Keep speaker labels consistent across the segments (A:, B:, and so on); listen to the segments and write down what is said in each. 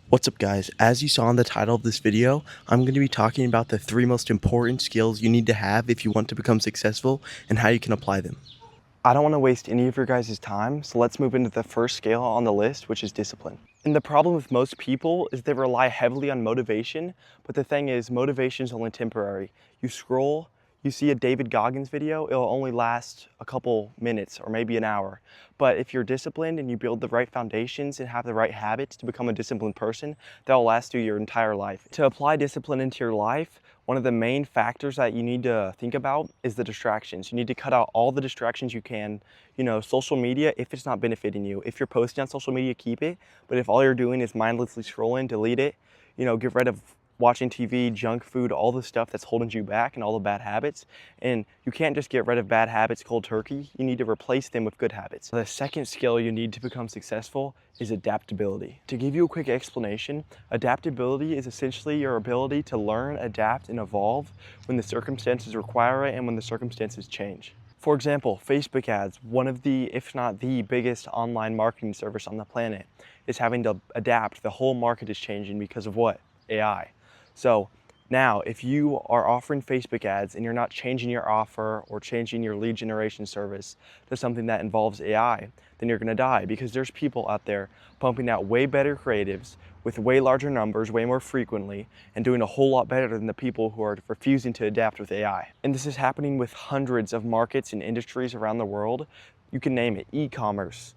A: What's up guys, as you saw in the title of this video, I'm going to be talking about the 3 most important skills you need to have if you want to become successful and how you can apply them. I don't want to waste any of your guys' time, so let's move into the first skill on the list, which is discipline. And the problem with most people is they rely heavily on motivation, but the thing is motivation is only temporary. You scroll, you see a David Goggins video, it'll only last a couple minutes or maybe an hour. But if you're disciplined and you build the right foundations and have the right habits to become a disciplined person, that'll last you your entire life. To apply discipline into your life, one of the main factors that you need to think about is the distractions. You need to cut out all the distractions you can. Social media, if it's not benefiting you. If you're posting on social media, keep it. But if all you're doing is mindlessly scrolling, delete it. Get rid of watching TV, junk food, all the stuff that's holding you back and all the bad habits. And you can't just get rid of bad habits cold turkey. You need to replace them with good habits. The second skill you need to become successful is adaptability. To give you a quick explanation, adaptability is essentially your ability to learn, adapt, and evolve when the circumstances require it and when the circumstances change. For example, Facebook ads, one of the, if not the biggest online marketing service on the planet, is having to adapt. The whole market is changing because of what? AI. So now, if you are offering Facebook ads and you're not changing your offer or changing your lead generation service to something that involves AI, then you're gonna die, because there's people out there pumping out way better creatives with way larger numbers, way more frequently, and doing a whole lot better than the people who are refusing to adapt with AI. And this is happening with hundreds of markets and industries around the world. You can name it, e-commerce,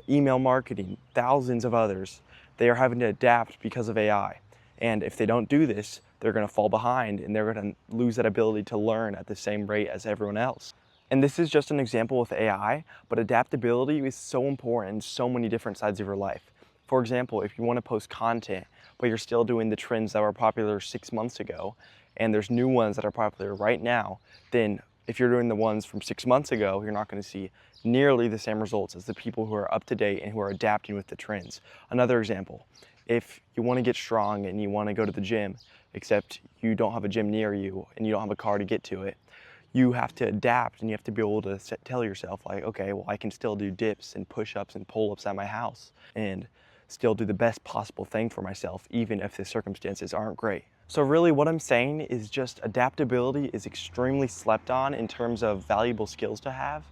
A: email marketing, thousands of others. They are having to adapt because of AI. And if they don't do this, they're going to fall behind and they're going to lose that ability to learn at the same rate as everyone else. And this is just an example with AI, but adaptability is so important in so many different sides of your life. For example, if you want to post content, but you're still doing the trends that were popular 6 months ago, and there's new ones that are popular right now, then if you're doing the ones from 6 months ago, you're not going to see nearly the same results as the people who are up to date and who are adapting with the trends. Another example, if you want to get strong and you want to go to the gym, except you don't have a gym near you and you don't have a car to get to it, you have to adapt and you have to be able to tell yourself like, okay, well, I can still do dips and push-ups and pull-ups at my house and still do the best possible thing for myself, even if the circumstances aren't great. So really what I'm saying is just adaptability is extremely slept on in terms of valuable skills to have.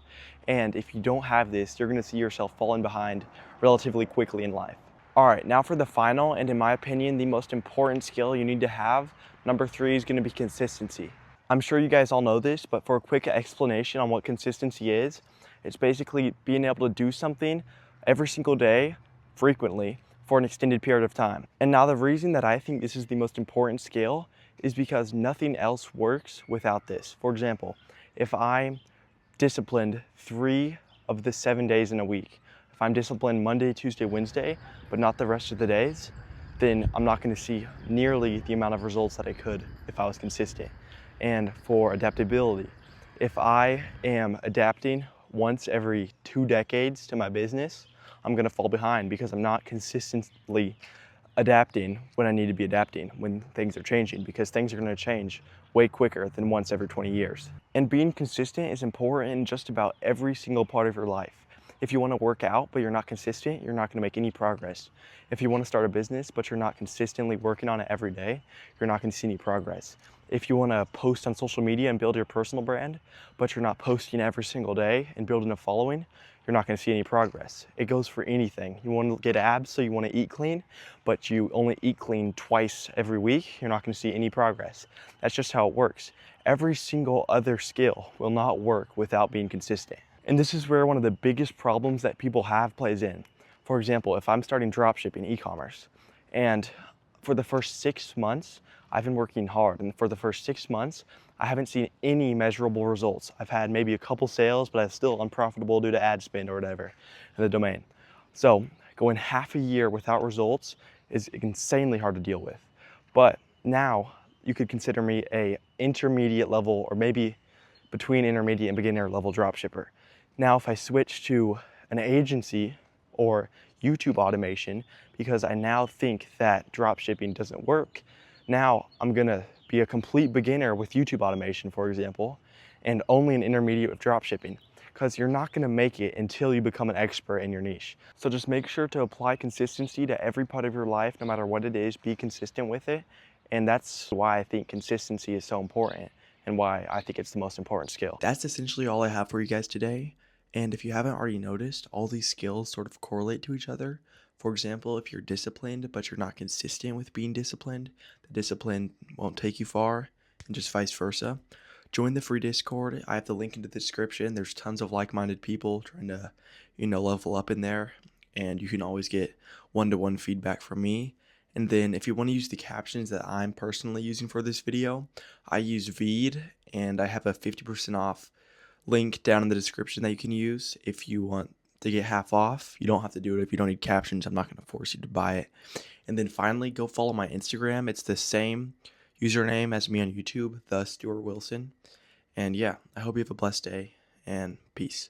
A: And if you don't have this, you're gonna see yourself falling behind relatively quickly in life. All right, now for the final, and in my opinion, the most important skill you need to have, number 3 is gonna be consistency. I'm sure you guys all know this, but for a quick explanation on what consistency is, it's basically being able to do something every single day, frequently, for an extended period of time. And now the reason that I think this is the most important skill is because nothing else works without this. For example, if I'm disciplined 3 of the 7 days in a week, if I'm disciplined Monday, Tuesday, Wednesday, but not the rest of the days, then I'm not going to see nearly the amount of results that I could if I was consistent. And for adaptability, if I am adapting once every 2 decades to my business, I'm going to fall behind because I'm not consistently adapting when I need to be adapting when things are changing, because things are going to change way quicker than once every 20 years. And being consistent is important in just about every single part of your life. If you want to work out but you're not consistent, you're not going to make any progress. If you want to start a business but you're not consistently working on it every day, you're not going to see any progress. If you want to post on social media and build your personal brand, but you're not posting every single day and building a following, you're not going to see any progress. It goes for anything. You want to get abs, so you want to eat clean, but you only eat clean twice every week, you're not going to see any progress. That's just how it works. Every single other skill will not work without being consistent. And this is where one of the biggest problems that people have plays in. For example, if I'm starting dropshipping e-commerce, and for the first 6 months, I've been working hard, and for the first 6 months, I haven't seen any measurable results. I've had maybe a couple sales, but I'm still unprofitable due to ad spend or whatever in the domain. So going half a year without results is insanely hard to deal with. But now you could consider me a intermediate level, or maybe between intermediate and beginner level dropshipper. Now, if I switch to an agency or YouTube automation, because I now think that dropshipping doesn't work, now I'm gonna be a complete beginner with YouTube automation, for example, and only an intermediate with dropshipping. because you're not gonna make it until you become an expert in your niche. So just make sure to apply consistency to every part of your life, no matter what it is, be consistent with it. And that's why I think consistency is so important and why I think it's the most important skill. That's essentially all I have for you guys today. And if you haven't already noticed, all these skills sort of correlate to each other. For example, if you're disciplined, but you're not consistent with being disciplined, the discipline won't take you far, and just vice versa. Join the free Discord. I have the link in the description. There's tons of like-minded people trying to, level up in there. And you can always get one-to-one feedback from me. And then if you want to use the captions that I'm personally using for this video, I use Veed, and I have a 50% off link down in the description that you can use if you want to get half off. You don't have to do it if you don't need captions. I'm not going to force you to buy it. And then finally, go follow my Instagram. It's the same username as me on YouTube, the Stuart Wilson. And yeah, I hope you have a blessed day, and peace.